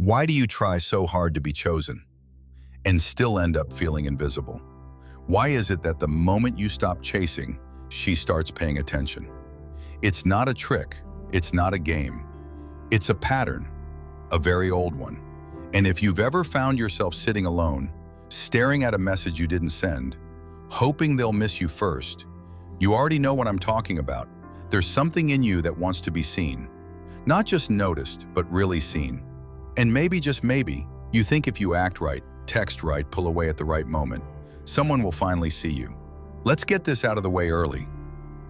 Why do you try so hard to be chosen and still end up feeling invisible? Why is it that the moment you stop chasing, she starts paying attention? It's not a trick. It's not a game. It's a pattern, a very old one. And if you've ever found yourself sitting alone, staring at a message you didn't send, hoping they'll miss you first, you already know what I'm talking about. There's something in you that wants to be seen. Not just noticed, but really seen. And maybe, just maybe, you think if you act right, text right, pull away at the right moment, someone will finally see you. Let's get this out of the way early.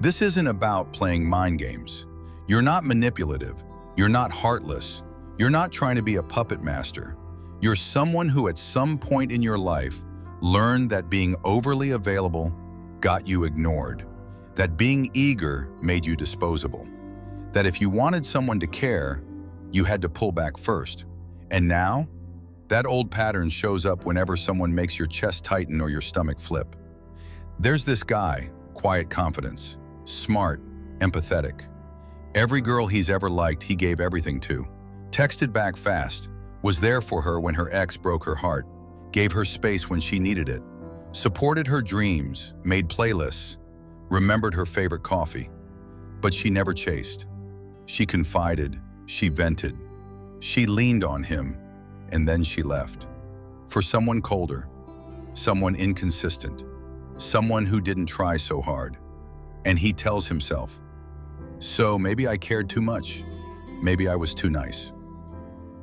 This isn't about playing mind games. You're not manipulative. You're not heartless. You're not trying to be a puppet master. You're someone who at some point in your life learned that being overly available got you ignored, that being eager made you disposable, that if you wanted someone to care, you had to pull back first. And now, that old pattern shows up whenever someone makes your chest tighten or your stomach flip. There's this guy, quiet confidence, smart, empathetic. Every girl he's ever liked, he gave everything to. Texted back fast, was there for her when her ex broke her heart, gave her space when she needed it, supported her dreams, made playlists, remembered her favorite coffee. But she never chased. She confided, she vented, she leaned on him, and then she left. For someone colder, someone inconsistent, someone who didn't try so hard. And he tells himself, so maybe I cared too much, maybe I was too nice.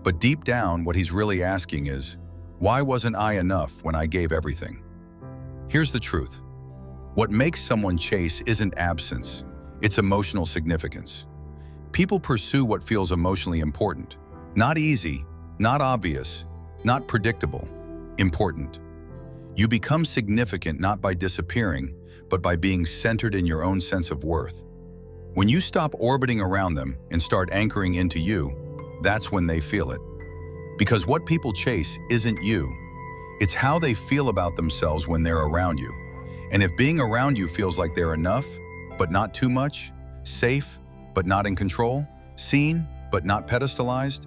But deep down, what he's really asking is, why wasn't I enough when I gave everything? Here's the truth. What makes someone chase isn't absence, it's emotional significance. People pursue what feels emotionally important. Not easy, not obvious, not predictable, important. You become significant not by disappearing, but by being centered in your own sense of worth. When you stop orbiting around them and start anchoring into you, that's when they feel it. Because what people chase isn't you. It's how they feel about themselves when they're around you. And if being around you feels like they're enough, but not too much, safe, but not in control, seen, but not pedestalized,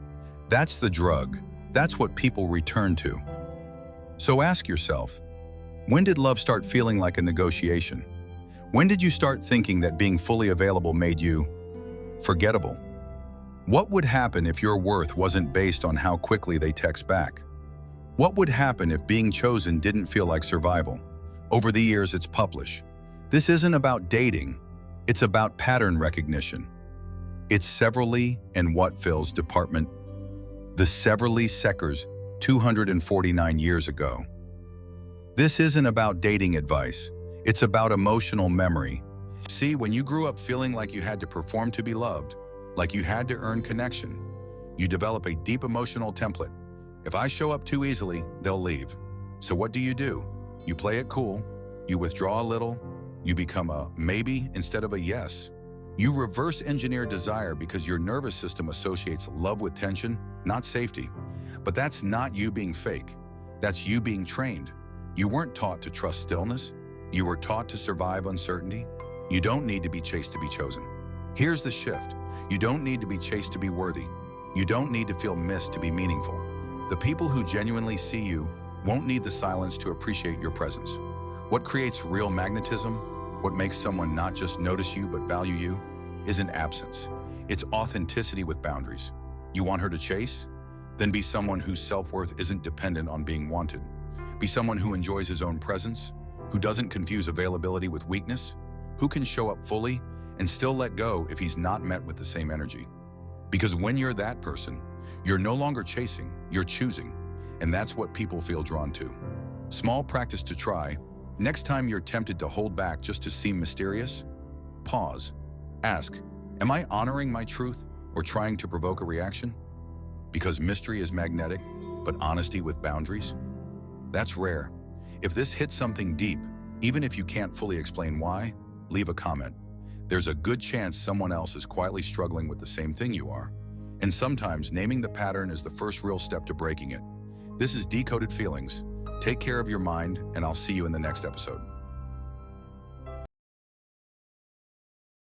that's the drug. That's what people return to. So ask yourself, when did love start feeling like a negotiation? When did you start thinking that being fully available made you forgettable? What would happen if your worth wasn't based on how quickly they text back? What would happen if being chosen didn't feel like survival? Over the years, it's published. This isn't about dating. It's about pattern recognition. It's Severely and What Fills Department. The Severely Seckers 249 years ago. This isn't about dating advice. It's about emotional memory. See, when you grew up feeling like you had to perform to be loved, like you had to earn connection, you develop a deep emotional template. If I show up too easily, they'll leave. So what do? You play it cool, you withdraw a little, you become a maybe instead of a yes. You reverse engineer desire because your nervous system associates love with tension, not safety. But that's not you being fake. That's you being trained. You weren't taught to trust stillness. You were taught to survive uncertainty. You don't need to be chased to be chosen. Here's the shift. You don't need to be chased to be worthy. You don't need to feel missed to be meaningful. The people who genuinely see you won't need the silence to appreciate your presence. What creates real magnetism, what makes someone not just notice you but value you, isn't absence. It's authenticity with boundaries. You want her to chase? Then be someone whose self-worth isn't dependent on being wanted. Be someone who enjoys his own presence, who doesn't confuse availability with weakness, who can show up fully and still let go if he's not met with the same energy. Because when you're that person, you're no longer chasing, you're choosing. And that's what people feel drawn to. Small practice to try. Next time you're tempted to hold back just to seem mysterious, pause. Ask, am I honoring my truth or trying to provoke a reaction? Because mystery is magnetic, but honesty with boundaries? That's rare. If this hits something deep, even if you can't fully explain why, leave a comment. There's a good chance someone else is quietly struggling with the same thing you are. And sometimes naming the pattern is the first real step to breaking it. This is Decoded Feelings. Take care of your mind, and I'll see you in the next episode.